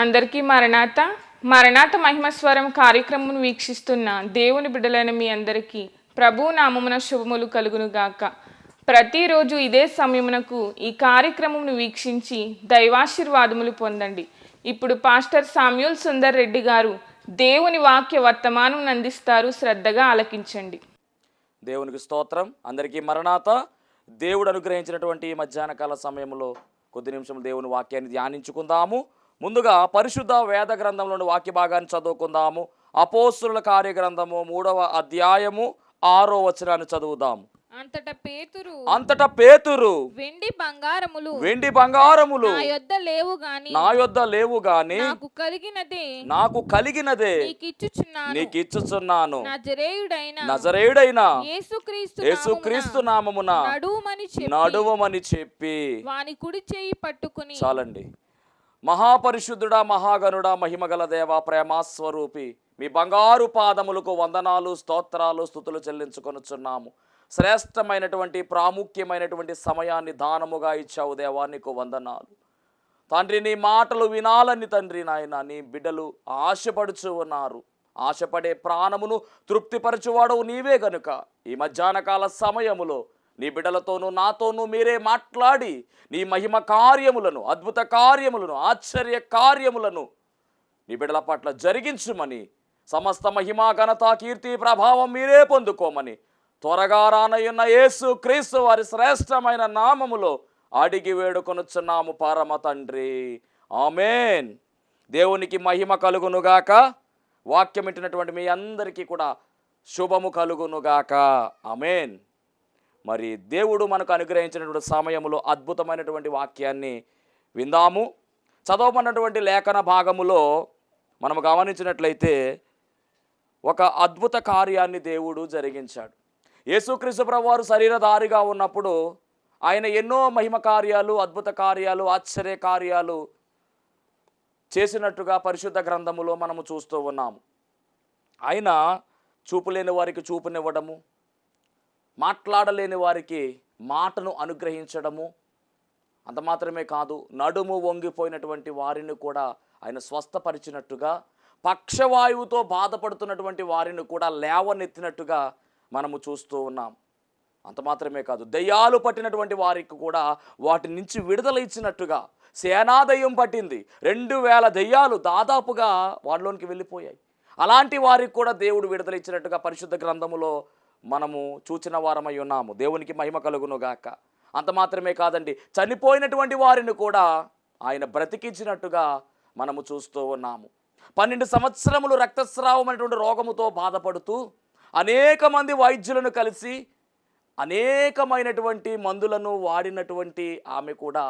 అందరికీ మరణాత మరణాత మహిమస్వరం కార్యక్రమం వీక్షిస్తున్న దేవుని బిడ్డలైన మీ అందరికీ ప్రభు నామమున శుభములు కలుగును గాక. ప్రతిరోజు ఇదే సమయమునకు ఈ కార్యక్రమమును వీక్షించి దైవాశీర్వాదములు పొందండి. ఇప్పుడు పాస్టర్ సామ్యూల్ సుందర్ రెడ్డి గారు దేవుని వాక్య వర్తమానం అందిస్తారు. శ్రద్ధగా ఆలకించండి. దేవునికి స్తోత్రం. అందరికీ మరణాత. దేవుడు అనుగ్రహించినటువంటి మధ్యాహ్న కాల సమయంలో కొద్ది నిమిషం దేవుని వాక్యాన్ని ధ్యానించుకుందాము. ముందుగా పరిశుద్ధ వేద గ్రంథంలోని వాక్య భాగాన్ని చదువుకుందాము. అపోస్తుల కార్యగ్రంథము 3వ అధ్యాయము 6వ వచనాన్ని చదువుదాము. అంతటా పేతురు వెండి బంగారములు నా యొద్ద లేవు గాని నాకు కలిగినదే నీకిచ్చుచున్నాను. నజరేయుడైన యేసుక్రీస్తు నామమున నడువమని చెప్పి వాని కుడి చేయి పట్టుకుని. చాలండి. మహాపరిశుద్ధుడా, మహాగణుడా, మహిమగల దేవ, ప్రేమాస్వరూపి, మీ బంగారు పాదములకు వందనాలు, స్తోత్రాలు, స్తుతులు చెల్లించుకొనుచున్నాము. శ్రేష్టమైనటువంటి ప్రాముఖ్యమైనటువంటి సమయాన్ని దానముగా ఇచ్చావు దేవా, నీకు వందనాలు తండ్రి. నీ మాటలు వినాలని తండ్రి నాయన నీ బిడ్డలు ఆశపడుచు ఉన్నారు. ఆశపడే ప్రాణమును తృప్తిపరచువాడవు నీవే గనుక ఈ మధ్యాహ్న కాల సమయములో నీ బిడ్డలతోనూ నాతోనూ మీరే మాట్లాడి నీ మహిమ కార్యములను, అద్భుత కార్యములను, ఆశ్చర్య కార్యములను నీ బిడ్డల పట్ల జరిగించుమని, సమస్త మహిమ ఘనత కీర్తి ప్రభావం మీరే పొందుకోమని త్వరగా రానయ్యున్న యేసు క్రీస్తు వారి శ్రేష్టమైన నామములో అడిగి వేడుకొనుచున్నాము పరమ తండ్రి. ఆమేన్. దేవునికి మహిమ కలుగునుగాక. వాక్యం వింటున్నటువంటి మీ అందరికీ కూడా శుభము కలుగునుగాక. ఆమేన్. మరి దేవుడు మనకు అనుగ్రహించినటువంటి సమయంలో అద్భుతమైనటువంటి వాక్యాన్ని విందాము. చదవబడినటువంటి లేఖన భాగములో మనము గమనించినట్లయితే ఒక అద్భుత కార్యాన్ని దేవుడు జరిగించాడు. యేసుక్రీస్తు ప్రభువారు శరీరధారిగా ఉన్నప్పుడు ఆయన ఎన్నో మహిమ కార్యాలు, అద్భుత కార్యాలు, ఆశ్చర్య కార్యాలు చేసినట్టుగా పరిశుద్ధ గ్రంథములో మనము చూస్తూ ఉన్నాము. ఆయన చూపులేని వారికి చూపునివ్వడము, మాట్లాడలేని వారికి మాటను అనుగ్రహించడము, అంత మాత్రమే కాదు, నడుము వంగిపోయినటువంటి వారిని కూడా ఆయన స్వస్థపరిచినట్టుగా, పక్షవాయువుతో బాధపడుతున్నటువంటి వారిని కూడా లేవనెత్తినట్టుగా మనము చూస్తూ ఉన్నాం. అంత మాత్రమే కాదు, దయ్యాలు పట్టినటువంటి వారికి కూడా వాటి నుంచి విడుదల ఇచ్చినట్టుగా, సేనాదయ్యం పట్టింది 2000 దయ్యాలు దాదాపుగా వాళ్ళలోనికి వెళ్ళిపోయాయి. అలాంటి వారికి కూడా దేవుడు విడుదల ఇచ్చినట్టుగా పరిశుద్ధ గ్రంథములో మనము చూచిన వారమై ఉన్నాము. దేవునికి మహిమ కలుగునుగాక. అంత మాత్రమే కాదండి, చనిపోయినటువంటి వారిని కూడా ఆయన బ్రతికించినట్టుగా మనము చూస్తూ ఉన్నాము. 12 సంవత్సరములు రక్తస్రావం అనేటువంటి రోగముతో బాధపడుతూ అనేక మంది వైద్యులను కలిసి అనేకమైనటువంటి మందులను వాడినటువంటి ఆమె కూడా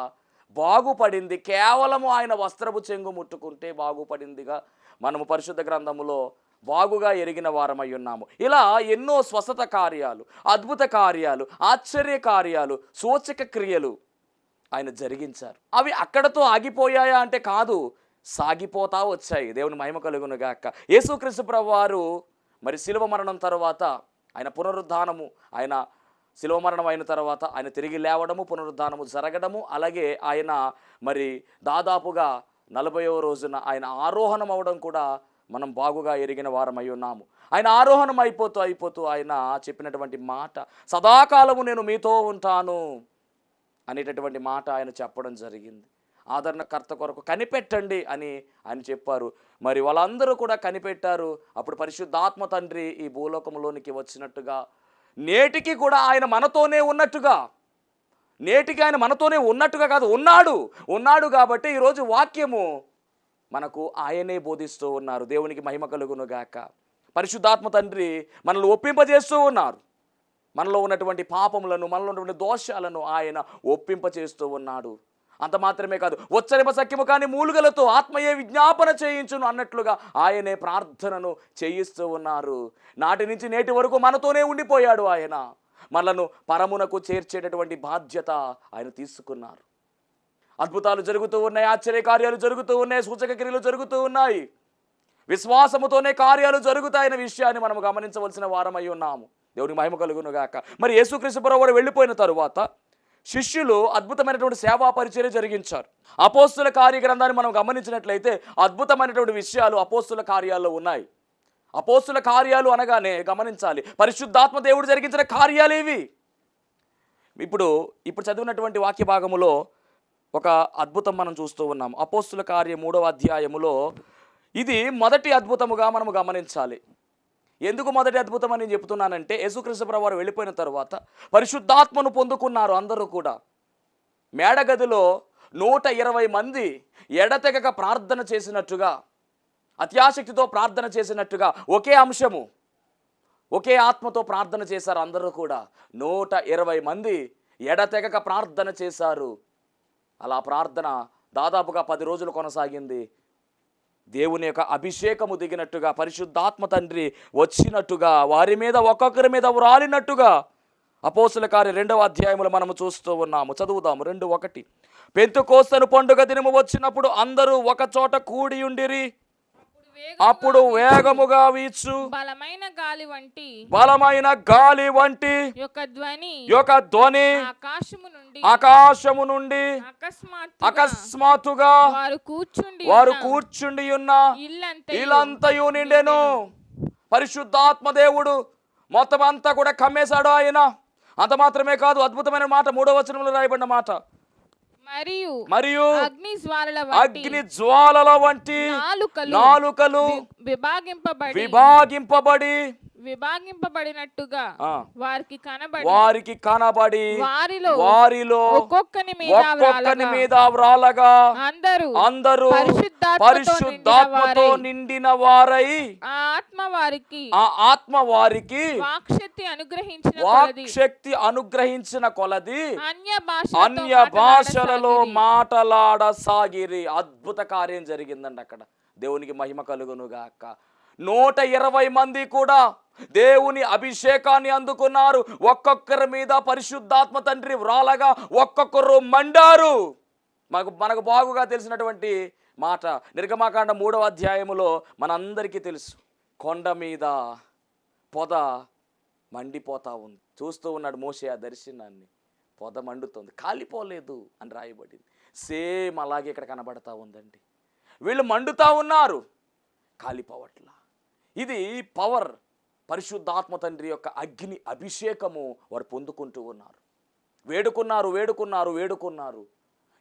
బాగుపడింది. కేవలము ఆయన వస్త్రపు చెంగు ముట్టుకుంటే బాగుపడిందిగా మనము పరిశుద్ధ గ్రంథములో బాగుగా ఎరిగిన వారమై ఉన్నాము. ఇలా ఎన్నో స్వస్థత కార్యాలు, అద్భుత కార్యాలు, ఆశ్చర్య కార్యాలు, సూచక క్రియలు ఆయన జరిగించారు. అవి అక్కడతో ఆగిపోయాయా అంటే కాదు, సాగిపోతా వచ్చాయి. దేవుని మహిమ కలుగునుగాక. యేసుక్రీస్తు ప్రభువారు మరి శిలువ మరణం తర్వాత ఆయన పునరుద్ధానము, ఆయన శిలువ మరణం అయిన తర్వాత ఆయన తిరిగి లేవడము, పునరుద్ధానము జరగడము, అలాగే ఆయన మరి దాదాపుగా 40వ రోజున ఆయన ఆరోహణం అవడం కూడా మనం బాగుగా ఎరిగిన వారమై ఉన్నాము. ఆయన ఆరోహణం అయిపోతూ ఆయన చెప్పినటువంటి మాట, సదాకాలము నేను మీతో ఉంటాను అనేటటువంటి మాట ఆయన చెప్పడం జరిగింది. ఆదరణకర్త కొరకు కనిపెట్టండి అని ఆయన చెప్పారు. మరి వాళ్ళందరూ కూడా కనిపెట్టారు. అప్పుడు పరిశుద్ధాత్మ తండ్రి ఈ భూలోకంలోనికి వచ్చినట్టుగా, నేటికి కూడా ఆయన మనతోనే ఉన్నట్టుగా, నేటికి ఆయన మనతోనే ఉన్నట్టుగా కాదు, ఉన్నాడు కాబట్టి ఈరోజు వాక్యము మనకు ఆయనే బోధిస్తూ ఉన్నారు. దేవునికి మహిమ కలుగునుగాక. పరిశుద్ధాత్మ తండ్రి మనల్ని ఒప్పింపజేస్తూ ఉన్నారు. మనలో ఉన్నటువంటి పాపములను, మనలో ఉన్నటువంటి దోషాలను ఆయన ఒప్పింపచేస్తూ ఉన్నాడు. అంత మాత్రమే కాదు, వచ్చరిమ సఖ్యము కానీ మూలుగలతో ఆత్మయే విజ్ఞాపన చేయించును అన్నట్లుగా ఆయనే ప్రార్థనను చేయిస్తూ ఉన్నారు. నాటి నుంచి నేటి వరకు మనతోనే ఉండిపోయాడు ఆయన. మనలను పరమునకు చేర్చేటటువంటి బాధ్యత ఆయన తీసుకున్నారు. అద్భుతాలు జరుగుతూ ఉన్నాయి, ఆశ్చర్య కార్యాలు జరుగుతూ ఉన్నాయి, సూచక క్రియలు జరుగుతూ ఉన్నాయి. విశ్వాసముతోనే కార్యాలు జరుగుతాయనే విషయాన్ని మనం గమనించవలసిన వారమై ఉన్నాము. దేవునికి మహిమ కలుగునుగాక. మరి యేసుక్రీస్తు ప్రభువు వెళ్ళిపోయిన తరువాత శిష్యులు అద్భుతమైనటువంటి సేవా పరిచర్య జరిగించారు. అపోస్తుల కార్యగ్రంథాన్ని మనం గమనించినట్లయితే అద్భుతమైనటువంటి విషయాలు అపోస్తుల కార్యాల్లో ఉన్నాయి. అపోస్తుల కార్యాలు అనగానే గమనించాలి, పరిశుద్ధాత్మ దేవుడు జరిగించిన కార్యాలు ఇవి. ఇప్పుడు చదివినటువంటి వాక్య భాగములో ఒక అద్భుతం మనం చూస్తూ ఉన్నాం. అపోస్తుల కార్య 3వ అధ్యాయములో ఇది మొదటి అద్భుతముగా మనము గమనించాలి. ఎందుకు మొదటి అద్భుతం అని చెప్తున్నానంటే, యేసుక్రీస్తు ప్రభువు వారు వెళ్ళిపోయిన తర్వాత పరిశుద్ధాత్మను పొందుకున్నారు అందరూ కూడా. మేడగదిలో 120 మంది ఎడతెగక ప్రార్థన చేసినట్టుగా, అత్యాసక్తితో ప్రార్థన చేసినట్టుగా, ఒకే అంశము, ఒకే ఆత్మతో ప్రార్థన చేశారు అందరూ కూడా. 120 మంది ఎడతెగక ప్రార్థన చేశారు. అలా ప్రార్థన దాదాపుగా 10 రోజులు కొనసాగింది. దేవుని యొక్క అభిషేకము దిగినట్టుగా, పరిశుద్ధాత్మ తండ్రి వచ్చినట్టుగా, వారి మీద ఒక్కొక్కరి మీద వ్రాలినట్టుగా అపోస్తుల కార్య 2వ అధ్యాయములో మనము చూస్తూ ఉన్నాము. చదువుదాము 2:1. పెంతెకోస్తు పండుగ దినము వచ్చినప్పుడు అందరూ ఒక చోట కూడి ఉండిరి. అప్పుడు వేగముగా వీచు బలమైన గాలి వంటి యొక్క ధ్వని ఆకాశము నుండి అకస్మాత్తుగా వారు కూర్చుండి ఉన్న ఇల్లంతయు నిండెను. పరిశుద్ధాత్మ దేవుడు మొత్తం అంతా కూడా కమ్మేశాడు ఆయన. అంత మాత్రమే కాదు, అద్భుతమైన మాట 3వ వచనంలో రాయబడిన మాట, మరియు అగ్ని జ్వాలల వంటి నాలుకలు విభాగింపబడినట్టుగా వారికి కనబడి వారిలో ఒక్కొక్కని మీద వ్రాలగా అందరూ పరిశుద్ధాత్మతో నిండిన వారై ఆ ఆత్మ వారికి వాక్శక్తి అనుగ్రహించిన కొలది అన్య భాషలలో మాటలాడసాగిరి. అద్భుత కార్యం జరిగిందండి అక్కడ. దేవునికి మహిమ కలుగును గాక. 120 మంది కూడా దేవుని అభిషేకాన్ని అందుకున్నారు. ఒక్కొక్కరి మీద పరిశుద్ధాత్మ తండ్రి వ్రాలగా ఒక్కొక్కరు మండారు. మనకు బాగుగా తెలిసినటువంటి మాట నిర్గమాకాండ 3వ అధ్యాయములో మనందరికీ తెలుసు. కొండ మీద పొద మండిపోతా ఉంది. చూస్తూ ఉన్నాడు మోషే ఆ దర్శనాన్ని. పొద మండుతుంది, కాలిపోలేదు అని రాయబడింది. సేమ్ అలాగే ఇక్కడ కనబడతా ఉందండి. వీళ్ళు మండుతా ఉన్నారు, కాలిపోవట్లా. ఇది పవర్, పరిశుద్ధాత్మ తండ్రి యొక్క అగ్ని అభిషేకము వారు పొందుకుంటూ ఉన్నారు. వేడుకున్నారు.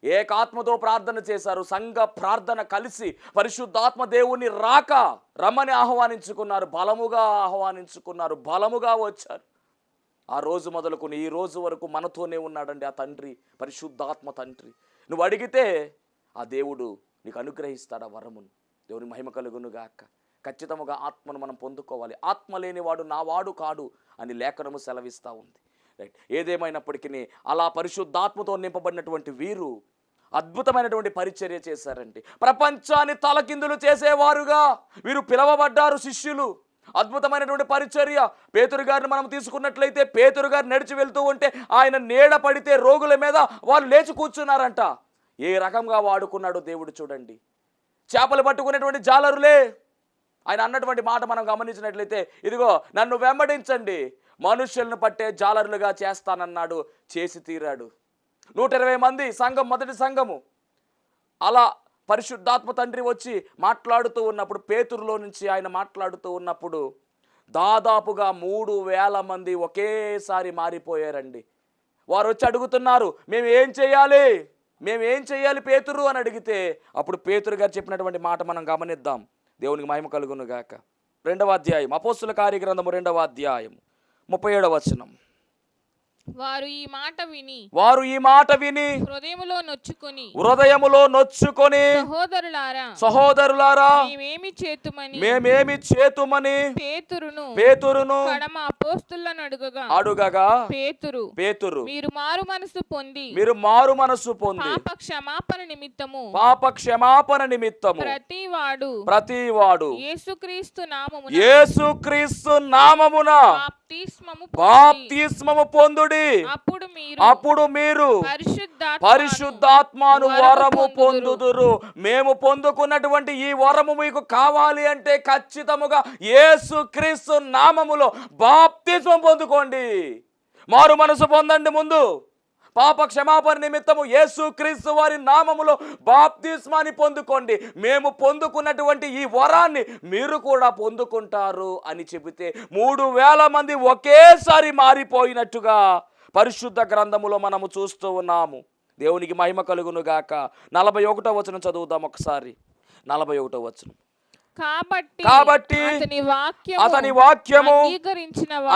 ఏకాత్మతో ప్రార్థన చేశారు. సంఘ ప్రార్థన కలిసి పరిశుద్ధాత్మ దేవుని రమ్మని ఆహ్వానించుకున్నారు. బలముగా ఆహ్వానించుకున్నారు, బలముగా వచ్చారు. ఆ రోజు మొదలుకొని ఈ రోజు వరకు మనతోనే ఉన్నాడండి ఆ తండ్రి, పరిశుద్ధాత్మ తండ్రి. నువ్వు అడిగితే ఆ దేవుడు నీకు అనుగ్రహిస్తాడు ఆ వరమును. దేవుని మహిమ కలుగును గాక. ఖచ్చితంగా ఆత్మను మనం పొందుకోవాలి. ఆత్మ లేనివాడు నా వాడు కాడు అని లేఖనము సెలవిస్తూ ఉంది. రైట్. ఏదేమైనప్పటికీ అలా పరిశుద్ధాత్మతో నింపబడినటువంటి వీరు అద్భుతమైనటువంటి పరిచర్య చేశారండి. ప్రపంచాన్ని తలకిందులు చేసేవారుగా వీరు పిలవబడ్డారు శిష్యులు. అద్భుతమైనటువంటి పరిచర్య. పేతురు గారిని మనం తీసుకున్నట్లయితే, పేతురు గారు నడిచి వెళ్తూ ఉంటే ఆయన నీడ పడితే రోగుల మీద వాళ్ళు లేచి కూర్చున్నారంట. ఏ రకంగా వాడుకున్నాడో దేవుడు చూడండి. చేపలు పట్టుకునేటువంటి జాలరులే. ఆయన అన్నటువంటి మాట మనం గమనించినట్లయితే, ఇదిగో నన్ను వెంబడించండి, మనుషులను పట్టే జాలరులుగా చేస్తానన్నాడు, చేసి తీరాడు. 120 మంది సంఘం, మొదటి సంఘము. అలా పరిశుద్ధాత్మ తండ్రి వచ్చి మాట్లాడుతూ ఉన్నప్పుడు, పేతురులో నుంచి ఆయన మాట్లాడుతూ ఉన్నప్పుడు దాదాపుగా 3000 మంది ఒకేసారి మారిపోయారండి. వారు వచ్చి అడుగుతున్నారు, మేము ఏం చేయాలి పేతురు అని అడిగితే, అప్పుడు పేతురు గారు చెప్పినటువంటి మాట మనం గమనిద్దాం. దేవునికి మహిమ కలుగును గాక. 2వ అధ్యాయం అపోస్తుల కార్యగ్రంథము 2వ అధ్యాయం 37వ వచనం. వారు ఈ మాట విని హృదయములో నొచ్చుకొని సహోదరులారా మేమేమి చేతుమని పేతురును అడుగగా పేతురు మీరు మారు మనసు పొంది పాప క్షమాపణ నిమిత్తము ప్రతివాడు యేసుక్రీస్తు నామమున బాప్తిస్మము పొందుడి. అప్పుడు మీరు పరిశుద్ధాత్మను వరము పొందుదురు. మేము పొందుకున్నటువంటి ఈ వరము మీకు కావాలి అంటే ఖచ్చితముగా యేసుక్రీస్తు నామములో బాప్తిస్మం పొందుకోండి. మారు మనసు పొందండి. ముందు పాప క్షమాపణ నిమిత్తము యేసుక్రీస్తు వారి నామములో బాప్తిస్మాని పొందుకోండి, మేము పొందుకున్నటువంటి ఈ వరాన్ని మీరు కూడా పొందుకుంటారు అని చెబితే 3,000 మంది ఒకేసారి మారిపోయినట్టుగా పరిశుద్ధ గ్రంథములో మనము చూస్తూ ఉన్నాము. దేవునికి మహిమ కలుగును గాక. 41వ వచనం చదువుదాం ఒకసారి. 41వ వచనం. కాబట్టి అతని వాక్యము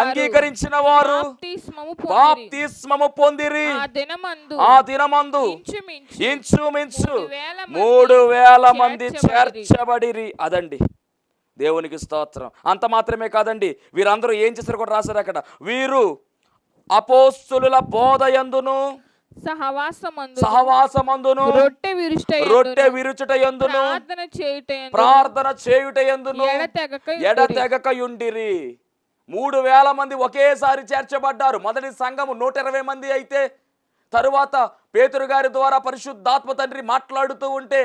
అంగీకరించిన వారు బాప్తిస్మము పొందిరి. ఆ దినమందు ఇంచుమించు 3,000 మంది చేర్చబడిరి. అదండి దేవునికి స్తోత్రం. అంత మాత్రమే కాదండి, వీరందరూ ఏం చేశారు కూడా రాశారు అక్కడ. వీరు అపోస్తులుల బోధయందును సహవాసమందును రొట్టె విరుచుటయందును ప్రార్థన చేయుటయందును ఎడతెగకయుండిరి. 3,000 మంది ఒకేసారి చేర్చబడ్డారు. మొదటి సంఘము 120 మంది అయితే, తరువాత పేతురు గారి ద్వారా పరిశుద్ధాత్మ తండ్రి మాట్లాడుతూ ఉంటే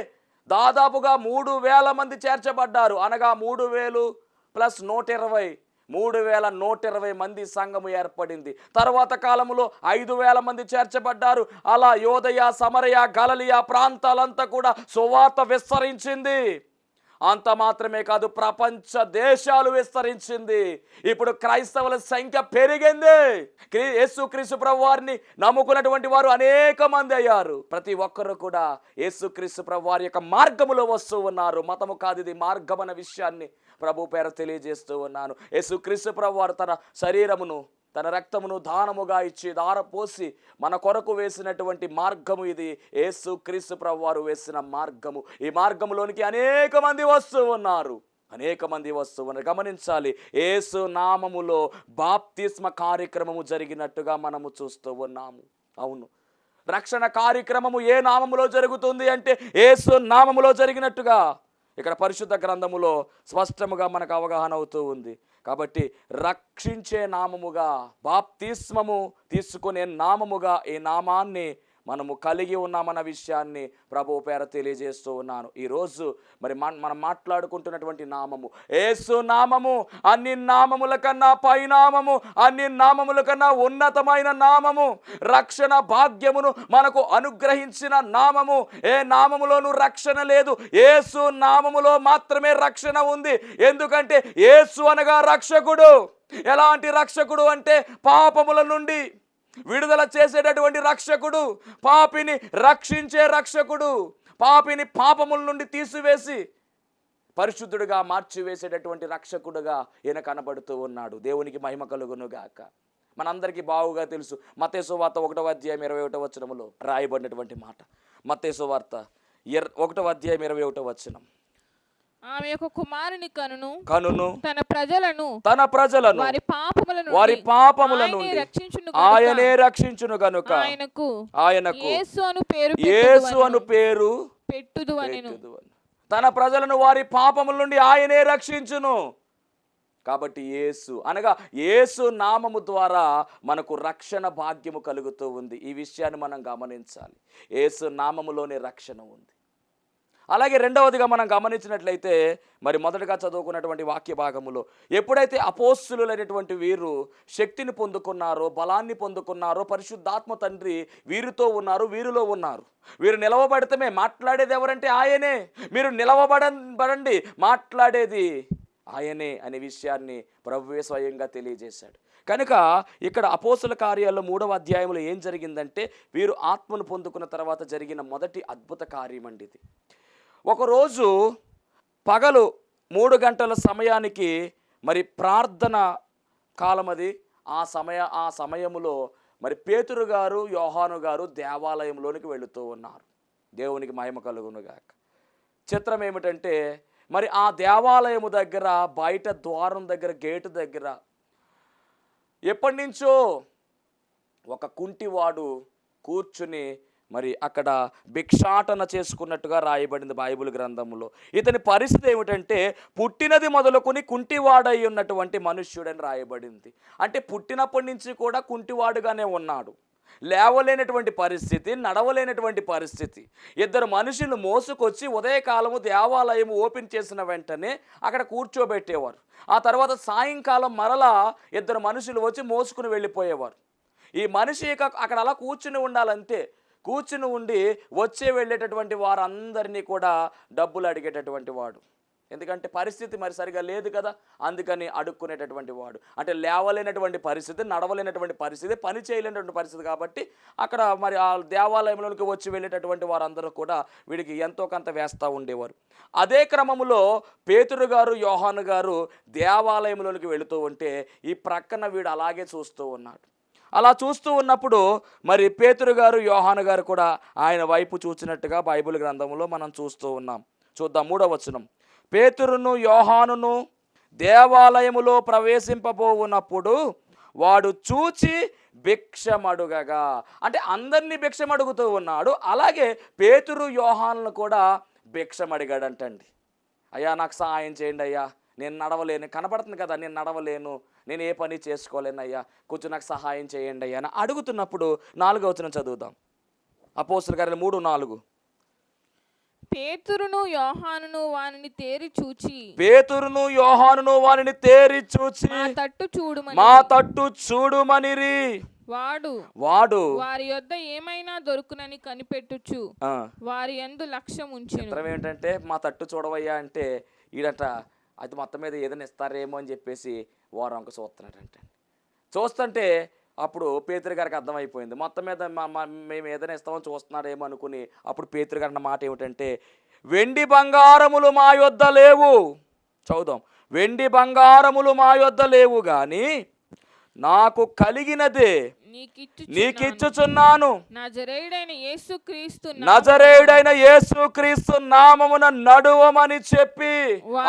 దాదాపుగా 3,000 మంది చేర్చబడ్డారు. అనగా 3,000 ప్లస్ 120, 3,120 మంది సంఘము ఏర్పడింది. తర్వాత కాలంలో 5,000 మంది చేర్చబడ్డారు. అలా యోదయ, సమరయ, గలిలయ ప్రాంతాలంతా కూడా సువార్త విస్తరించింది. అంత మాత్రమే కాదు, ప్రపంచ దేశాలు విస్తరించింది. ఇప్పుడు క్రైస్తవుల సంఖ్య పెరిగింది. యేసుక్రీస్తు ప్రభు వారిని నమ్ముకున్నటువంటి వారు అనేక మంది అయ్యారు. ప్రతి ఒక్కరు కూడా యేసుక్రీస్తు ప్రభు వారి యొక్క మార్గములో వస్తూ ఉన్నారు. మతము కాదు ఇది, మార్గం అన్న విషయాన్ని ప్రభు పేర తెలియజేస్తూ ఉన్నాను. యేసుక్రీస్తు ప్రభు వారు తన శరీరమును, తన రక్తమును దానముగా ఇచ్చి దారపోసి మన కొరకు వేసినటువంటి మార్గము ఇది. యేసుక్రీస్తు ప్రభు వారు వేసిన మార్గము. ఈ మార్గములోనికి అనేక మంది వస్తూ ఉన్నారు. గమనించాలి, యేసు నామములో బాప్తిస్మ కార్యక్రమము జరిగినట్టుగా మనము చూస్తూ ఉన్నాము. అవును, రక్షణ కార్యక్రమము ఏ నామములో జరుగుతుంది అంటే యేసు నామములో జరిగినట్టుగా ఇక్కడ పరిశుద్ధ గ్రంథములో స్పష్టముగా మనకు అవగాహన అవుతూ ఉంది. కాబట్టి రక్షించే నామముగా, బాప్తిస్మము తీసుకునే నామముగా ఈ నామాన్ని మనము కలిగి ఉన్నామన్న విషయాన్ని ప్రభువు పేర తెలియజేస్తూ ఉన్నాను. ఈరోజు మరి మనం మాట్లాడుకుంటున్నటువంటి నామము యేసు నామము. అన్ని నామముల కన్నా పైనామము, అన్ని నామముల కన్నా ఉన్నతమైన నామము, రక్షణ భాగ్యమును మనకు అనుగ్రహించిన నామము. ఏ నామములోనూ రక్షణ లేదు, యేసు నామములో మాత్రమే రక్షణ ఉంది. ఎందుకంటే యేసు అనగా రక్షకుడు. ఎలాంటి రక్షకుడు అంటే పాపముల నుండి విడుదల చేసేటటువంటి రక్షకుడు, పాపిని రక్షించే రక్షకుడు, పాపిని పాపముల నుండి తీసివేసి పరిశుద్ధుడిగా మార్చివేసేటటువంటి రక్షకుడుగా ఈయన కనబడుతూ ఉన్నాడు. దేవునికి మహిమ కలుగును గాక. మనందరికీ బావుగా తెలుసు, మత్తయి సువార్త 1వ అధ్యాయం 21వ వచనములో రాయబడినటువంటి మాట. మత్తయి సువార్త 1వ అధ్యాయం 21వ వచనం. ఆమె యొక్క కుమారుని కనును తన ప్రజలను వారి పాపముల నుండి ఆయనే రక్షించును గనుక ఆయనకు యేసు అను పేరు పెట్టుదు అనెను. తన ప్రజలను వారి పాపముల నుండి ఆయనే రక్షించును. కాబట్టి యేసు అనగా యేసు నామము ద్వారా మనకు రక్షణ భాగ్యము కలుగుతూ ఉంది. ఈ విషయాన్ని మనం గమనించాలి. యేసు నామములోనే రక్షణ ఉంది. అలాగే రెండవదిగా మనం గమనించినట్లయితే, మరి మొదటగా చదువుకున్నటువంటి వాక్య భాగములో ఎప్పుడైతే అపోస్తులైనటువంటి వీరు శక్తిని పొందుకున్నారో, బలాన్ని పొందుకున్నారో, పరిశుద్ధాత్మ తండ్రి వీరితో ఉన్నారు, వీరిలో ఉన్నారు. వీరు నిలవబడితమే మాట్లాడేది ఎవరంటే ఆయనే. మీరు నిలవబడండి, మాట్లాడేది ఆయనే అనే విషయాన్ని ప్రభువే స్వయంగా తెలియజేశాడు. కనుక ఇక్కడ అపోస్తుల కార్యాల్లో 3వ అధ్యాయంలో ఏం జరిగిందంటే, వీరు ఆత్మను పొందుకున్న తర్వాత జరిగిన మొదటి అద్భుత కార్యం అండి ఇది. ఒకరోజు పగలు 3 గంటల సమయానికి మరి ప్రార్థన కాలం అది. ఆ సమయములో మరి పేతురు గారు, యోహాను గారు దేవాలయంలోనికి వెళుతూ ఉన్నారు. దేవునికి మహిమ కలుగునుగాక. చిత్రం ఏమిటంటే, మరి ఆ దేవాలయము దగ్గర బయట ద్వారం దగ్గర, గేటు దగ్గర ఎప్పటి నుంచో ఒక కుంటివాడు కూర్చుని మరి అక్కడ భిక్షాటన చేసుకున్నట్టుగా రాయబడింది బైబిల్ గ్రంథంలో. ఇతని పరిస్థితి ఏమిటంటే, పుట్టినది మొదలుకొని కుంటివాడై ఉన్నటువంటి మనుష్యుడని రాయబడింది. అంటే పుట్టినప్పటి నుంచి కూడా కుంటివాడుగానే ఉన్నాడు. లేవలేనటువంటి పరిస్థితి, నడవలేనటువంటి పరిస్థితి. 2 మనుషులు మోసుకొచ్చి ఉదయకాలము దేవాలయం ఓపెన్ చేసిన వెంటనే అక్కడ కూర్చోబెట్టేవారు. ఆ తర్వాత సాయంకాలం మరలా 2 మనుషులు వచ్చి మోసుకుని వెళ్ళిపోయేవారు. ఈ మనిషి ఇక అక్కడ అలా కూర్చుని ఉండాలంతే. కూర్చుని ఉండి వచ్చే వెళ్ళేటటువంటి వారందరినీ కూడా డబ్బులు అడిగేటటువంటి వాడు. ఎందుకంటే పరిస్థితి మరి సరిగా లేదు కదా, అందుకని అడుక్కునేటటువంటి వాడు. అంటే లేవలేనటువంటి పరిస్థితి, నడవలేనటువంటి పరిస్థితి, పని చేయలేనటువంటి పరిస్థితి. కాబట్టి అక్కడ మరి ఆ దేవాలయంలోకి వచ్చి వెళ్ళేటటువంటి వారందరూ కూడా వీడికి ఎంతో కొంత వేస్తూ ఉండేవారు. అదే క్రమంలో పేతురు గారు, యోహాను గారు దేవాలయంలోనికి వెళుతూ ఉంటే ఈ ప్రక్కన వీడు అలాగే చూస్తూ ఉన్నాడు. అలా చూస్తూ ఉన్నప్పుడు మరి పేతురు గారు, యోహాను గారు కూడా ఆయన వైపు చూచినట్టుగా బైబిల్ గ్రంథంలో మనం చూస్తూ ఉన్నాం. చూద్దాం 3వ వచనం. పేతురును యోహానును దేవాలయములో ప్రవేశింపబోవున్నప్పుడు వాడు చూచి భిక్షమడుగగా, అంటే అందరినీ భిక్షమడుగుతూ ఉన్నాడు. అలాగే పేతురు యోహానును కూడా భిక్షమడిగాడంటండి. అయ్యా నాకు సహాయం చేయండి అయ్యా, నేను నడవలేను, కనపడుతుంది కదా నేను నడవలేను, నేను ఏ పని చేసుకోలేను అయ్యా, కొంచెం నాకు సహాయం చేయండి అయ్యా అని అడుగుతున్నప్పుడు 4వ వచనం చదువుదాం. అపోస్తలుల కార్యాలు 3:4. పేతురును యోహానును వానిని తేరి చూచి మా తట్టు చూడుమనిరి. వాడు వారి యొద్ద ఏమైనా దొరుకునని కనిపెట్టుచు వారి యందు లక్ష్యం ఉంచెను. చిత్రం ఏంటంటే మా తట్టు చూడవయ్యా అంటే ఈడట అది మొత్తం మీద ఏదైనా ఇస్తారేమో అని చెప్పేసి వారంక చూస్తున్నాడంటే. చూస్తుంటే అప్పుడు పేతురు గారికి అర్థమైపోయింది, మొత్తం మీద మేము ఏదైనా ఇస్తామని చూస్తున్నాడేమో అనుకుని అప్పుడు పేతురు గారి అన్న మాట ఏమిటంటే, వెండి బంగారములు మా యొద్ద లేవు. చదువుదాం. వెండి బంగారములు మా యొద్ద లేవు గాని నాకు కలిగినదే నీకిచ్చుచున్నాను. నజరేయుడైన యేసుక్రీస్తు నామమున నడువమని చెప్పి.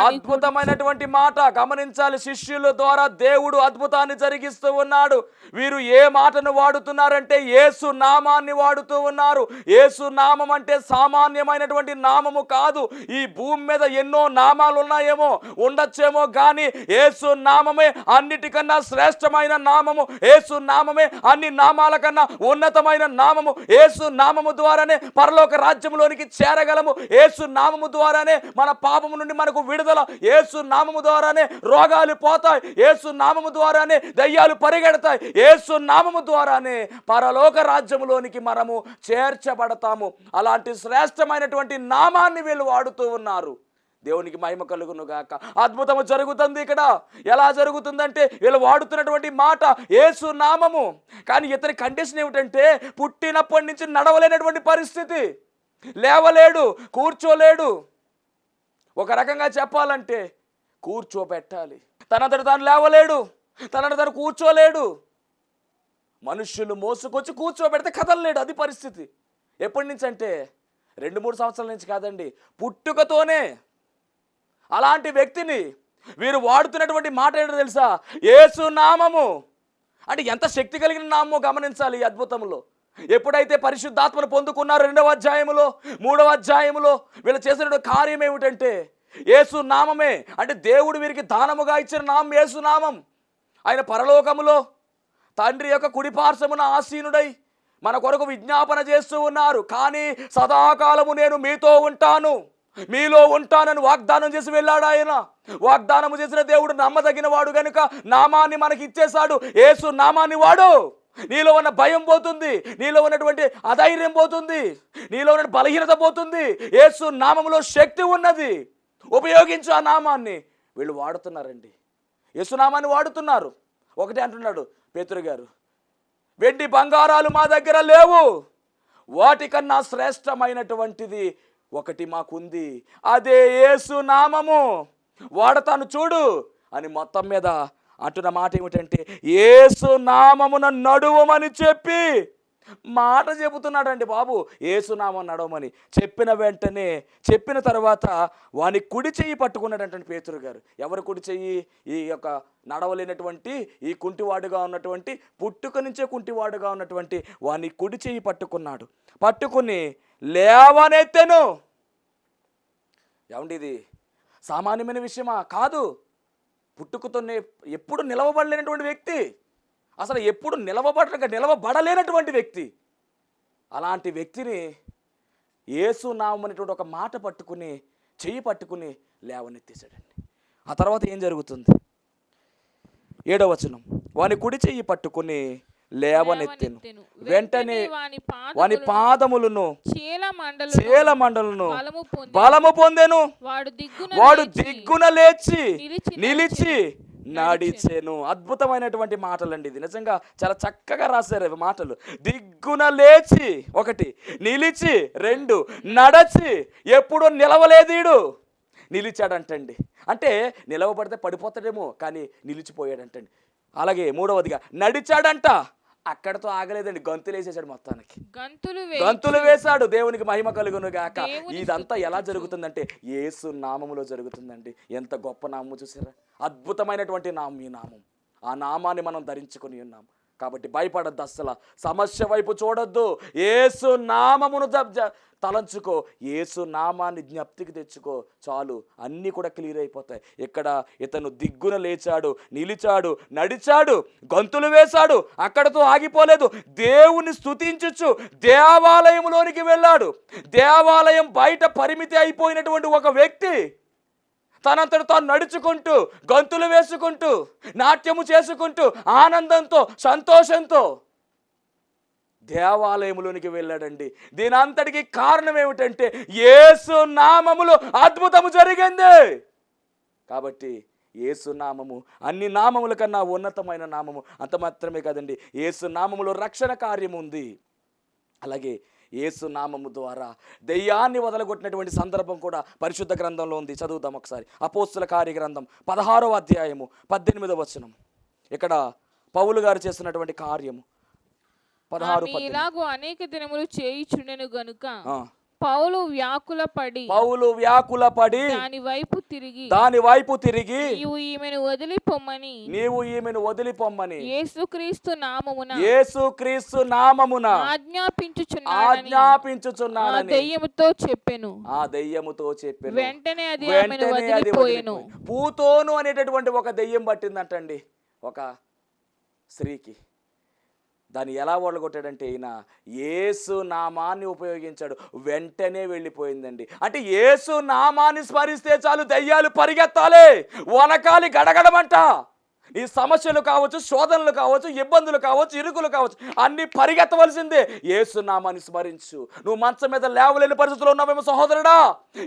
అద్భుతమైనటువంటి మాట గమనించాలి. శిష్యుల ద్వారా దేవుడు అద్భుతాన్ని జరిగిస్తూ ఉన్నాడు. వీరు ఏ మాటను వాడుతున్నారంటే యేసు నామాన్ని వాడుతూ ఉన్నారు. యేసు నామం అంటే సామాన్యమైనటువంటి నామము కాదు. ఈ భూమి మీద ఎన్నో నామాలు ఉన్నాయేమో, ఉండొచ్చేమో, కానీ యేసు నామమే అన్నిటికన్నా శ్రేష్టమైన నామము. యేసు నామమే అన్ని నామాల కన్నా ఉన్నతమైన నామము. యేసు నామము ద్వారానే పరలోక రాజ్యంలోనికి చేరగలము. యేసు నామము ద్వారానే మన పాపము నుండి మనకు విడుదల. యేసు నామము ద్వారానే రోగాలు పోతాయి. యేసు నామము ద్వారానే దయ్యాలు పరిగెడతాయి. యేసు నామము ద్వారానే పరలోక రాజ్యంలోనికి మనము చేర్చబడతాము. అలాంటి శ్రేష్టమైనటువంటి నామాన్ని వీళ్ళు వాడుతూ ఉన్నారు. దేవునికి మహిమ కలుగును గాక. అద్భుతము జరుగుతుంది ఇక్కడ. ఎలా జరుగుతుందంటే వీళ్ళు వాడుతున్నటువంటి మాట యేసు నామము. కానీ ఇతని కండిషన్ ఏమిటంటే పుట్టినప్పటి నుంచి నడవలేనటువంటి పరిస్థితి, లేవలేడు, కూర్చోలేడు. ఒక రకంగా చెప్పాలంటే కూర్చోబెట్టాలి. తనంతట తాను లేవలేడు, తనంతట తాను కూర్చోలేడు. మనుష్యులు మోసుకొచ్చి కూర్చోబెడితే కదలలేడు. అది పరిస్థితి. ఎప్పటి నుంచి అంటే 2-3 సంవత్సరాల నుంచి కాదండి, పుట్టుకతోనే. అలాంటి వ్యక్తిని వీరు వాడుతున్నటువంటి మాట ఏంటో తెలుసా? యేసు నామము. అంటే ఎంత శక్తి కలిగిన నామమో గమనించాలి ఈ అద్భుతంలో. ఎప్పుడైతే పరిశుద్ధాత్మను పొందుకున్నారో 2వ అధ్యాయములో 3వ అధ్యాయములో వీళ్ళు చేసిన కార్యం ఏమిటంటే యేసు నామమే. అంటే దేవుడు వీరికి దానముగా ఇచ్చిన నామం యేసు నామం. ఆయన పరలోకములో తండ్రి యొక్క కుడిపార్శ్వమున ఆసీనుడై మన కొరకు విజ్ఞాపన చేస్తూ ఉన్నారు. కానీ సదాకాలము నేను మీతో ఉంటాను, మీలో ఉంటానని వాగ్దానం చేసి వెళ్ళాడు ఆయన. వాగ్దానం చేసిన దేవుడు నమ్మదగిన వాడు కనుక నామాన్ని మనకి ఇచ్చేశాడు. యేసు నామాన్ని వాడు. నీలో ఉన్న భయం పోతుంది, నీలో ఉన్నటువంటి అధైర్యం పోతుంది, నీలో ఉన్న బలహీనత పోతుంది. యేసు నామములో శక్తి ఉన్నది. ఉపయోగించు ఆ నామాన్ని. వీళ్ళు వాడుతున్నారండి, యేసు నామాన్ని వాడుతున్నారు. ఒకటే అంటున్నాడు పేతురు గారు, వెండి బంగారాలు మా దగ్గర లేవు, వాటికన్నా శ్రేష్టమైనటువంటిది ఒకటి మాకుంది, అదే యేసు నామము. వాడతాను చూడు అని మొత్తం మీద అంటున్న మాట ఏమిటంటే యేసు నామమున నడువమని చెప్పి మాట చెబుతున్నాడండి బాబు. యేసు నామం నడవమని చెప్పిన వెంటనే, చెప్పిన తర్వాత వాని కుడి చెయ్యి పట్టుకున్నాడంటే పేతురు గారు. ఎవరు కుడి చెయ్యి? ఈ యొక్క నడవలేనటువంటి, ఈ కుంటివాడుగా ఉన్నటువంటి, పుట్టుక నుంచే కుంటివాడుగా ఉన్నటువంటి వాని కుడి చెయ్యి పట్టుకున్నాడు. పట్టుకుని లేవనెత్తెను. ఏమండి ఇది సామాన్యమైన విషయమా? కాదు. పుట్టుకతోనే ఎప్పుడు నిలవబడలేనటువంటి వ్యక్తి, అసలు ఎప్పుడు నిలవబడలేనటువంటి వ్యక్తి. అలాంటి వ్యక్తిని యేసు నామం అనేటువంటి ఒక మాట పట్టుకుని, చెయ్యి పట్టుకుని లేవనెత్తేసాడండి. ఆ తర్వాత ఏం జరుగుతుంది? 7వ వచనం. వాని కుడి చెయ్యి పట్టుకుని లేవనెత్తెను. వెంటనే వాని పాదములను చీలమండలను బలము పొందెను. వాడు దిగ్గున లేచి నిలిచి నడిచెను. అద్భుతమైనటువంటి మాటలండి ఇది. నిజంగా చాలా చక్కగా రాశారు ఇవి మాటలు. దిగ్గున లేచి, ఒకటి, నిలిచి, రెండు, నడచి. ఎప్పుడు నిలవలేదీడు, నిలిచాడంటండి. అంటే నిలవబడితే పడిపోతాడేమో, కానీ నిలిచిపోయాడంటండి. అలాగే మూడవదిగా నడిచాడంట. అక్కడతో ఆగలేదండి, గంతులు వేసేసాడు. మొత్తానికి గంతులు వేశాడు. దేవునికి మహిమ కలుగును గాక. ఇదంతా ఎలా జరుగుతుందంటే యేసు నామములో జరుగుతుందండి. ఎంత గొప్ప నామము చూసారా! అద్భుతమైనటువంటి నామం ఈ నామం. ఆ నామాన్ని మనం ధరించుకొని ఉన్నాం కాబట్టి భయపడద్దు, అస్సలు సమస్య వైపు చూడొద్దు. యేసు నామమును తలంచుకో, యేసు నామాన్ని జ్ఞప్తికి తెచ్చుకో, చాలు, అన్నీ కూడా క్లియర్ అయిపోతాయి. ఇక్కడ ఇతను దిగ్గున లేచాడు, నిలిచాడు, నడిచాడు, గంతులు వేశాడు. అక్కడతో ఆగిపోలేదు. దేవుని స్తుతించుచు దేవాలయంలోనికి వెళ్ళాడు. దేవాలయం బయట పరిమితి అయిపోయినటువంటి ఒక వ్యక్తి తనంతట తాను నడుచుకుంటూ, గంతులు వేసుకుంటూ, నాట్యము చేసుకుంటూ, ఆనందంతో, సంతోషంతో దేవాలయంలోనికి వెళ్ళాడండి. దీని అంతటికి కారణం ఏమిటంటే యేసు నామములో అద్భుతము జరిగింది. కాబట్టి యేసు నామము అన్ని నామముల కన్నా ఉన్నతమైన నామము. అంత మాత్రమే కాదండి, యేసు నామములో రక్షణ కార్యం ఉంది. అలాగే యేసు నామము ద్వారా దెయ్యాన్ని వదలగొట్టినటువంటి సందర్భం కూడా పరిశుద్ధ గ్రంథంలో ఉంది. చదువుదాం ఒకసారి. అపోస్తుల కార్య గ్రంథం 16వ అధ్యాయము 18వ వచనం. ఇక్కడ పౌలు గారు చేస్తున్నటువంటి కార్యము. 16 ఇలాగూ అనేక దినములు చేయుచుండెను గనుక పౌలు వ్యాకులపడి దాని వైపు తిరిగి నీవు ఈమెను వదిలిపొమ్మని యేసుక్రీస్తు నామమున ఆజ్ఞాపించుచున్నానని దెయ్యముతో చెప్పెను. వెంటనే అది ఆమెను వదిలిపోయెను. పూతోను అనేటటువంటి ఒక దెయ్యం పట్టిందంటండి ఒక స్త్రీకి. దాన్ని ఎలా వడగొట్టాడంటే ఈయన యేసు నామాన్ని ఉపయోగించాడు. వెంటనే వెళ్ళిపోయిందండి. అంటే యేసు నామాన్ని స్మరిస్తే చాలు, దయ్యాలు పరిగెత్తాలి, వనకాలి, గడగడమంట. ఈ సమస్యలు కావచ్చు, శోధనలు కావచ్చు, ఇబ్బందులు కావచ్చు, ఇరుకులు కావచ్చు, అన్ని పరిగెత్తవలసిందే. యేసు నామాన్ని స్మరించు. నువ్వు మంచం మీద లేవలేని పరిస్థితుల్లో ఉన్నావేమో సహోదరుడా,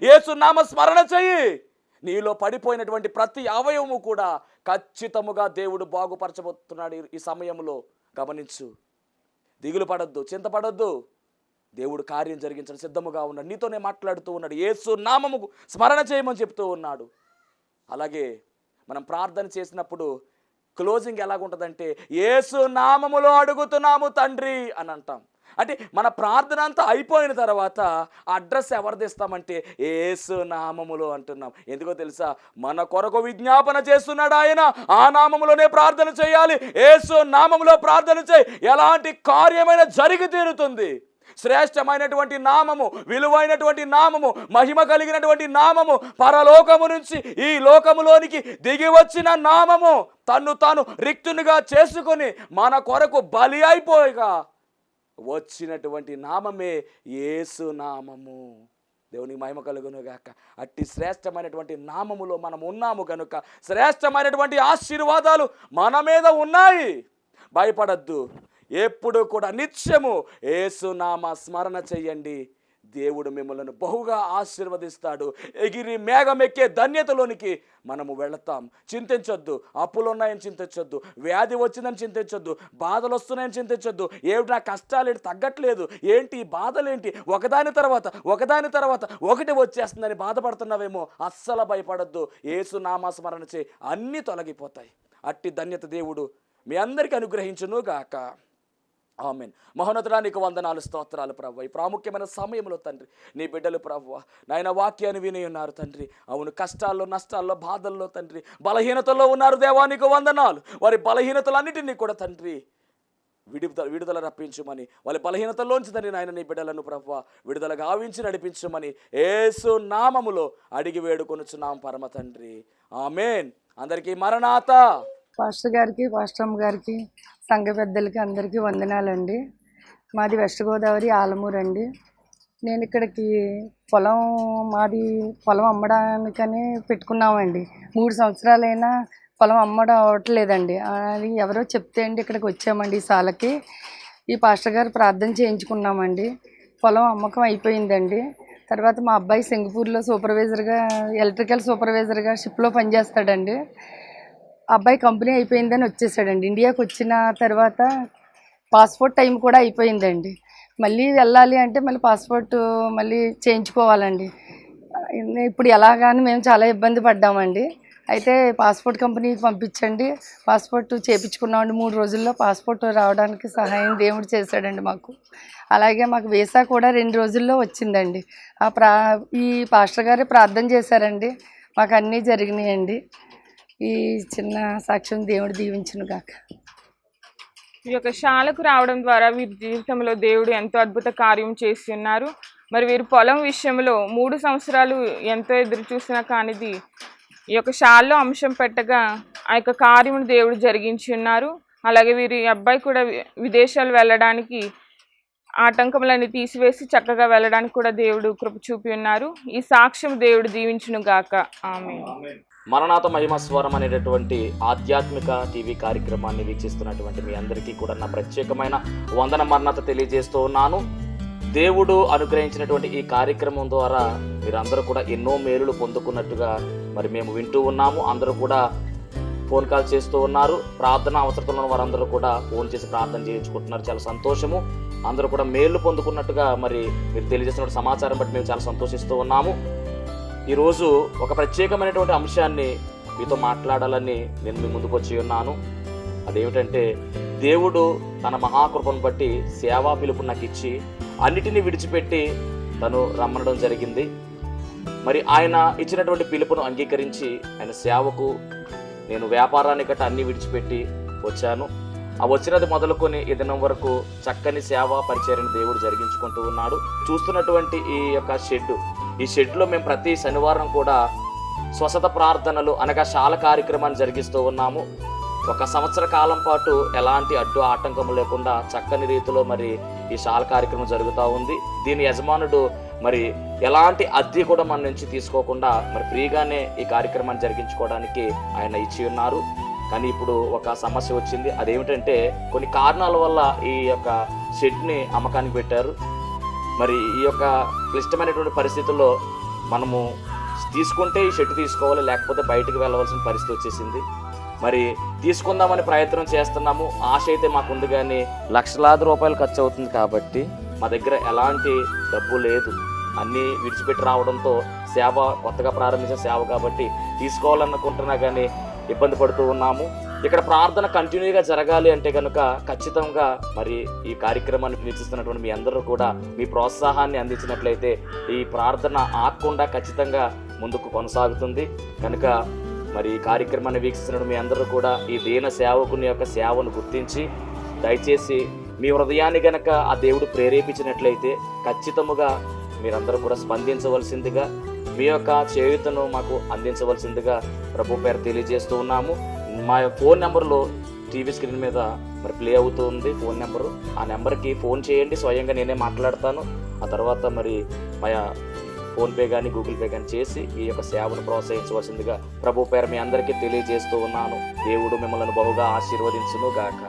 యేసు నామ స్మరణ చెయ్యి. నీలో పడిపోయినటువంటి ప్రతి అవయవము కూడా ఖచ్చితముగా దేవుడు బాగుపరచబోతున్నాడు ఈ సమయంలో. గమనించు, దిగులు పడొద్దు, చింతపడొద్దు. దేవుడు కార్యం జరిగించడం సిద్ధముగా ఉన్నాడు. నీతోనే మాట్లాడుతూ ఉన్నాడు. యేసు నామము స్మరణ చేయమని చెప్తూ ఉన్నాడు. అలాగే మనం ప్రార్థన చేసినప్పుడు క్లోజింగ్ ఎలాగుంటుందంటే యేసు నామములో అడుగుతున్నాము తండ్రి అని అంటాం. అంటే మన ప్రార్థన అంతా అయిపోయిన తర్వాత అడ్రస్ ఎవరిది ఇస్తామంటే యేసు నామములో అంటున్నాం. ఎందుకో తెలుసా? మన కొరకు విజ్ఞాపన చేస్తున్నాడు ఆయన. ఆ నామములోనే ప్రార్థన చేయాలి. యేసు నామములో ప్రార్థన చేయి, ఎలాంటి కార్యమైనా జరిగి తీరుతుంది. శ్రేష్టమైనటువంటి నామము, విలువైనటువంటి నామము, మహిమ కలిగినటువంటి నామము, పరలోకము నుంచి ఈ లోకములోనికి దిగి వచ్చిన నామము, తన్ను తాను రిక్తునిగా చేసుకొని మన కొరకు బలి అయిపోయిగా వచ్చినటువంటి నామమే యేసు నామము. దేవునికి మహిమ కలుగును గాక. అట్టి శ్రేష్టమైనటువంటి నామములో మనం ఉన్నాము కనుక శ్రేష్టమైనటువంటి ఆశీర్వాదాలు మన మీద ఉన్నాయి. భయపడద్దు. ఎప్పుడు కూడా నిత్యము యేసు నామ స్మరణ చెయ్యండి. దేవుడు మిమ్మల్ని బహుగా ఆశీర్వదిస్తాడు. ఎగిరి మేఘమెక్కే ధన్యతలోనికి మనము వెళతాం. చింతించొద్దు. అప్పులు ఉన్నాయని చింతించొద్దు, వ్యాధి వచ్చిందని చింతించొద్దు, బాధలు వస్తున్నాయని చింతించొద్దు. ఏమిటి నా కష్టాలు ఏంటి తగ్గట్లేదు, ఏంటి బాధలేంటి, ఒకదాని తర్వాత ఒకటి వచ్చేస్తుందని బాధపడుతున్నావేమో, అస్సలు భయపడొద్దు. యేసు నామస్మరణ చేయి, అన్నీ తొలగిపోతాయి. అట్టి ధన్యత దేవుడు మీ అందరికీ అనుగ్రహించును గాక. ఆమేన్. మహోన్నతుడా, నీకు వందనాలు, స్తోత్రాలు ప్రభువా. ఈ ప్రాముఖ్యమైన సమయంలో తండ్రి నీ బిడ్డలు ప్రభువా నాయన వాక్యాన్ని విని ఉన్నారు తండ్రి. అవును, కష్టాల్లో, నష్టాల్లో, బాధల్లో తండ్రి, బలహీనతల్లో ఉన్నారు దేవా, నీకు వందనాలు. వారి బలహీనతలన్నిటినీ కూడా తండ్రి విడుదల రప్పించమని, వాళ్ళ బలహీనతల్లోంచి తండ్రి నాయన నీ బిడ్డలను ప్రభువా విడుదల గావించి నడిపించమని యేసు నామములో అడిగి వేడుకొనుచున్నాం పరమ తండ్రి. ఆమేన్. అందరికీ మరణాత. పాస్టర్ గారికి, పాస్టర్ అమ్మ గారికి, సంఘ పెద్దలకి అందరికీ వందనాలండి. మాది వెస్ట్ గోదావరి, ఆలమూరు అండి. నేను ఇక్కడికి పొలం అమ్మడానికని పెట్టుకున్నామండి. 3 సంవత్సరాలైనా పొలం అమ్మడం అవ్వట్లేదండి. అది ఎవరో చెప్తే అండి ఇక్కడికి వచ్చామండి. ఈ సాలకి ఈ పాస్టర్ గారు ప్రార్థన చేయించుకున్నామండి. పొలం అమ్మకం అయిపోయిందండి. తర్వాత మా అబ్బాయి సింగపూర్లో సూపర్వైజర్గా, ఎలక్ట్రికల్ సూపర్వైజర్గా షిప్లో పనిచేస్తాడండి. అబ్బాయి కంపెనీ అయిపోయిందని వచ్చేసాడండి. ఇండియాకి వచ్చిన తర్వాత పాస్పోర్ట్ టైం కూడా అయిపోయిందండి. మళ్ళీ వెళ్ళాలి అంటే మళ్ళీ పాస్పోర్ట్ మళ్ళీ చేయించుకోవాలండి. ఇప్పుడు ఎలాగాని మేము చాలా ఇబ్బంది పడ్డామండి. అయితే పాస్పోర్ట్ కంపెనీకి పంపించండి, పాస్పోర్ట్ చేయించుకున్నామండి. 3 రోజుల్లో పాస్పోర్ట్ రావడానికి సహాయం దేవుడు చేశాడండి మాకు. అలాగే మాకు వీసా కూడా 2 రోజుల్లో వచ్చిందండి. ఈ పాస్టర్ గారే ప్రార్థన చేశారండి, మాకు అన్నీ జరిగినాయండి. ఈ చిన్న సాక్ష్యం దేవుడు దీవించును గాక. ఈ యొక్క శాలకు రావడం ద్వారా వీరి జీవితంలో దేవుడు ఎంతో అద్భుత కార్యం చేసి ఉన్నారు. మరి వీరు పొలం విషయంలో 3 సంవత్సరాలు ఎంతో ఎదురు చూసినా కానిది ఈ యొక్క శాలలో అంశం పెట్టగా ఆ యొక్క కార్యమును దేవుడు జరిగించి ఉన్నారు. అలాగే వీరి అబ్బాయి కూడా విదేశాలు వెళ్ళడానికి ఆటంకములన్నీ తీసివేసి చక్కగా వెళ్ళడానికి కూడా దేవుడు కృప చూపి ఉన్నారు. ఈ సాక్ష్యం దేవుడు దీవించును గాక. ఆమేన్. మరణాత మహిమస్వరం అనేటటువంటి ఆధ్యాత్మిక టీవీ కార్యక్రమాన్ని వీక్షిస్తున్నటువంటి మీ అందరికీ కూడా నా ప్రత్యేకమైన వందన మరణాత తెలియజేస్తూ ఉన్నాను. దేవుడు అనుగ్రహించినటువంటి ఈ కార్యక్రమం ద్వారా మీరందరూ కూడా ఎన్నో మేలులు పొందుకున్నట్టుగా మరి మేము వింటూ ఉన్నాము. అందరూ కూడా ఫోన్ కాల్ చేస్తూ ఉన్నారు. ప్రార్థన అవసరతలో ఉన్న వారందరూ కూడా ఫోన్ చేసి ప్రార్థన చేయించుకుంటున్నారు. చాలా సంతోషము. అందరూ కూడా మేలు పొందుకున్నట్టుగా మరి మీరు తెలియజేస్తున్న సమాచారం బట్టి మేము చాలా సంతోషిస్తూ ఉన్నాము. ఈరోజు ఒక ప్రత్యేకమైనటువంటి అంశాన్ని మీతో మాట్లాడాలని నేను మీ ముందుకు వచ్చి ఉన్నాను. అదేమిటంటే, దేవుడు తన మహాకృపను బట్టి సేవా పిలుపు నాకు ఇచ్చి అన్నిటినీ విడిచిపెట్టి తను రమ్మనడం జరిగింది. మరి ఆయన ఇచ్చినటువంటి పిలుపును అంగీకరించి ఆయన సేవకు నేను వ్యాపారాన్ని గట్ట అన్నీ విడిచిపెట్టి వచ్చాను. ఆ వచ్చినది మొదలుకొని ఈ దినం వరకు చక్కని సేవా పరిచర్యను దేవుడు జరిగించుకుంటూ ఉన్నాడు. చూస్తున్నటువంటి ఈ యొక్క ఈ షెడ్లో మేము ప్రతి శనివారం కూడా స్వస్థత ప్రార్థనలు అనగా శాల కార్యక్రమాన్ని జరిగిస్తూ ఉన్నాము. 1 సంవత్సర కాలం పాటు ఎలాంటి అడ్డు ఆటంకం లేకుండా చక్కని రీతిలో మరి ఈ శాల కార్యక్రమం జరుగుతూ ఉంది. దీని యజమానుడు మరి ఎలాంటి అద్దె కూడా మన నుంచి తీసుకోకుండా మరి ఫ్రీగానే ఈ కార్యక్రమాన్ని జరిగించుకోవడానికి ఆయన ఇచ్చి ఉన్నారు. కానీ ఇప్పుడు ఒక సమస్య వచ్చింది. అదేమిటంటే, కొన్ని కారణాల వల్ల ఈ యొక్క షెడ్ని అమ్మకానికి పెట్టారు. మరి ఈ యొక్క క్లిష్టమైనటువంటి పరిస్థితుల్లో మనము తీసుకుంటే ఈ షెడ్ తీసుకోవాలి, లేకపోతే బయటకు వెళ్ళవలసిన పరిస్థితి వచ్చేసింది. మరి తీసుకుందామని ప్రయత్నం చేస్తున్నాము. ఆశ అయితే మాకుంది, కానీ లక్షలాది రూపాయలు ఖర్చు అవుతుంది కాబట్టి మా దగ్గర ఎలాంటి డబ్బు లేదు. అన్నీ విడిచిపెట్టి రావడంతో సేవ కొత్తగా ప్రారంభించిన సేవ కాబట్టి తీసుకోవాలనుకుంటున్నా కానీ ఇబ్బంది పడుతూ ఉన్నాము. ఇక్కడ ప్రార్థన కంటిన్యూగా జరగాలి అంటే కనుక ఖచ్చితంగా మరి ఈ కార్యక్రమాన్ని వీక్షిస్తున్నటువంటి మీ అందరూ కూడా మీ ప్రోత్సాహాన్ని అందించినట్లయితే ఈ ప్రార్థన ఆగకుండా ఖచ్చితంగా ముందుకు కొనసాగుతుంది. కనుక మరి ఈ కార్యక్రమాన్ని వీక్షిస్తున్న మీ అందరూ కూడా ఈ దీన సేవకుని యొక్క సేవను గుర్తించి దయచేసి మీ హృదయాన్ని గనక ఆ దేవుడు ప్రేరేపించినట్లయితే ఖచ్చితముగా మీరందరూ కూడా స్పందించవలసిందిగా, మీ యొక్క చేయూతను మాకు అందించవలసిందిగా ప్రభు పేరు తెలియజేస్తూ ఉన్నాము. మా ఫోన్ నెంబర్లో టీవీ స్క్రీన్ మీద మరి ప్లే అవుతుంది ఫోన్ నెంబరు. ఆ నెంబర్కి ఫోన్ చేయండి, స్వయంగా నేనే మాట్లాడతాను. ఆ తర్వాత మరి మా ఫోన్పే కానీ గూగుల్ పే కానీ చేసి ఈ యొక్క సేవను ప్రోత్సహించవలసిందిగా ప్రభు పేరు మీ అందరికీ తెలియజేస్తూ ఉన్నాను. దేవుడు మిమ్మల్ని బహుగా ఆశీర్వదించును గాక.